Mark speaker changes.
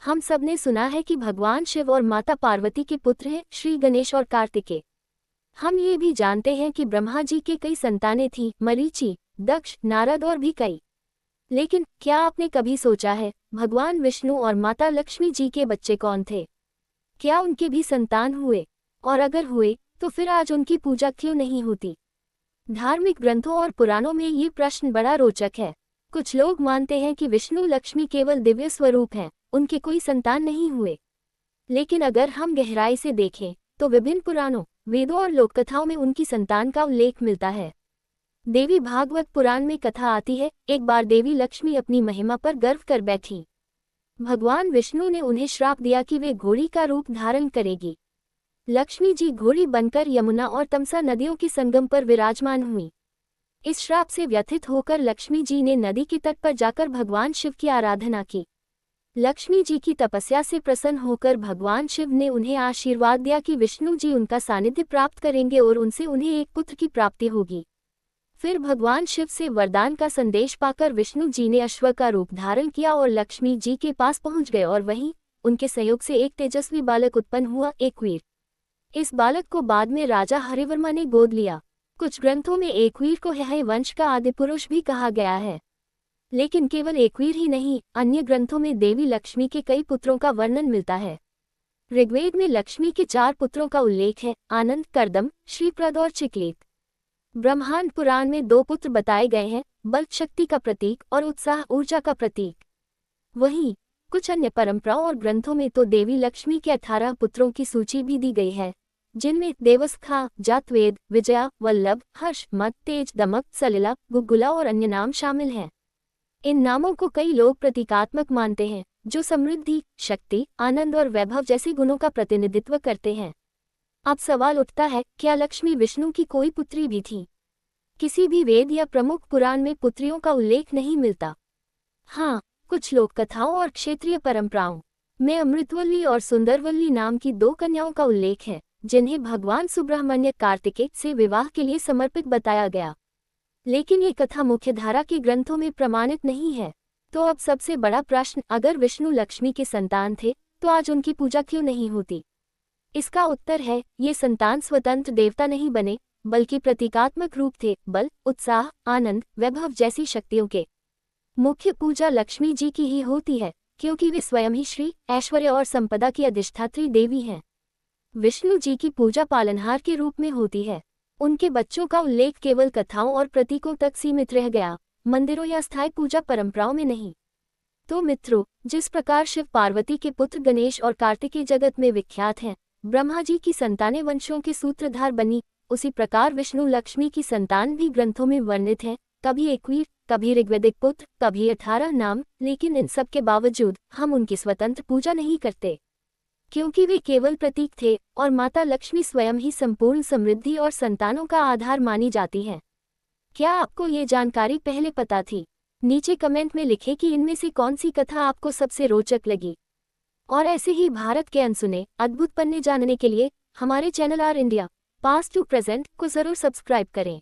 Speaker 1: हम सब ने सुना है कि भगवान शिव और माता पार्वती के पुत्र हैं श्री गणेश और कार्तिकेय। हम ये भी जानते हैं कि ब्रह्मा जी के कई संतानें थीं, मरीचि, दक्ष, नारद और भी कई। लेकिन क्या आपने कभी सोचा है भगवान विष्णु और माता लक्ष्मी जी के बच्चे कौन थे? क्या उनके भी संतान हुए? और अगर हुए तो फिर आज उनकी पूजा क्यों नहीं होती? धार्मिक ग्रंथों और पुराणों में ये प्रश्न बड़ा रोचक है। कुछ लोग मानते हैं कि विष्णु लक्ष्मी केवल दिव्य स्वरूप हैं, उनके कोई संतान नहीं हुए। लेकिन अगर हम गहराई से देखें तो विभिन्न पुराणों, वेदों और लोककथाओं में उनकी संतान का उल्लेख मिलता है। देवी भागवत पुराण में कथा आती है, एक बार देवी लक्ष्मी अपनी महिमा पर गर्व कर बैठी। भगवान विष्णु ने उन्हें श्राप दिया कि वे घोड़ी का रूप धारण करेगी। लक्ष्मी जी घोड़ी बनकर यमुना और तमसा नदियों के संगम पर विराजमान हुई। इस श्राप से व्यथित होकर लक्ष्मी जी ने नदी के तट पर जाकर भगवान शिव की आराधना की। लक्ष्मी जी की तपस्या से प्रसन्न होकर भगवान शिव ने उन्हें आशीर्वाद दिया कि विष्णु जी उनका सानिध्य प्राप्त करेंगे और उनसे उन्हें एक पुत्र की प्राप्ति होगी। फिर भगवान शिव से वरदान का संदेश पाकर विष्णु जी ने अश्व का रूप धारण किया और लक्ष्मी जी के पास पहुंच गए और वहीं उनके सहयोग से एक तेजस्वी बालक उत्पन्न हुआ, एकवीर। इस बालक को बाद में राजा हरिवर्मा ने गोद लिया। कुछ ग्रंथों में एकवीर को यह वंश का आदिपुरुष भी कहा गया है। लेकिन केवल एकवीर ही नहीं, अन्य ग्रंथों में देवी लक्ष्मी के कई पुत्रों का वर्णन मिलता है। ऋग्वेद में लक्ष्मी के 4 पुत्रों का उल्लेख है, आनंद, कर्दम, श्रीप्रद और चिक्लित। ब्रह्मांड पुराण में 2 पुत्र बताए गए हैं, बल शक्ति का प्रतीक और उत्साह ऊर्जा का प्रतीक। वहीं कुछ अन्य परंपराओं और ग्रंथों में तो देवी लक्ष्मी के 18 पुत्रों की सूची भी दी गई है, जिनमें देवस्खा, जातवेद, विजया, वल्लभ, हर्ष, मद, तेज, दमक, सलिला, गुग्गुला और अन्य नाम शामिल हैं। इन नामों को कई लोग प्रतीकात्मक मानते हैं, जो समृद्धि, शक्ति, आनंद और वैभव जैसे गुणों का प्रतिनिधित्व करते हैं। अब सवाल उठता है, क्या लक्ष्मी विष्णु की कोई पुत्री भी थी? किसी भी वेद या प्रमुख पुराण में पुत्रियों का उल्लेख नहीं मिलता। हाँ, कुछ लोक कथाओं और क्षेत्रीय परंपराओं में अमृतवल्ली और सुंदरवल्ली नाम की 2 कन्याओं का उल्लेख है, जिन्हें भगवान सुब्रह्मण्य कार्तिकेय से विवाह के लिए समर्पित बताया गया। लेकिन ये कथा मुख्यधारा के ग्रंथों में प्रमाणित नहीं है। तो अब सबसे बड़ा प्रश्न, अगर विष्णु लक्ष्मी के संतान थे तो आज उनकी पूजा क्यों नहीं होती? इसका उत्तर है, ये संतान स्वतंत्र देवता नहीं बने, बल्कि प्रतीकात्मक रूप थे, बल, उत्साह, आनंद, वैभव जैसी शक्तियों के। मुख्य पूजा लक्ष्मी जी की ही होती है, क्योंकि वे स्वयं ही श्री, ऐश्वर्य और संपदा की अधिष्ठात्री देवी हैं। विष्णु जी की पूजा पालनहार के रूप में होती है। उनके बच्चों का उल्लेख केवल कथाओं और प्रतीकों तक सीमित रह गया, मंदिरों या स्थायी पूजा परंपराओं में नहीं। तो मित्रों, जिस प्रकार शिव पार्वती के पुत्र गणेश और कार्तिकेय जगत में विख्यात हैं, ब्रह्मा जी की संतानें वंशों के सूत्रधार बनी, उसी प्रकार विष्णु लक्ष्मी की संतान भी ग्रंथों में वर्णित है, कभी एकवीर, कभी ऋग्वेदिक पुत्र, कभी 18 नाम। लेकिन इन सब के बावजूद हम उनकी स्वतंत्र पूजा नहीं करते, क्योंकि वे केवल प्रतीक थे और माता लक्ष्मी स्वयं ही संपूर्ण समृद्धि और संतानों का आधार मानी जाती हैं। क्या आपको ये जानकारी पहले पता थी? नीचे कमेंट में लिखें कि इनमें से कौन सी कथा आपको सबसे रोचक लगी। और ऐसे ही भारत के अनसुने अद्भुत पन्ने जानने के लिए हमारे channel R India past to present को जरूर सब्सक्राइब करें।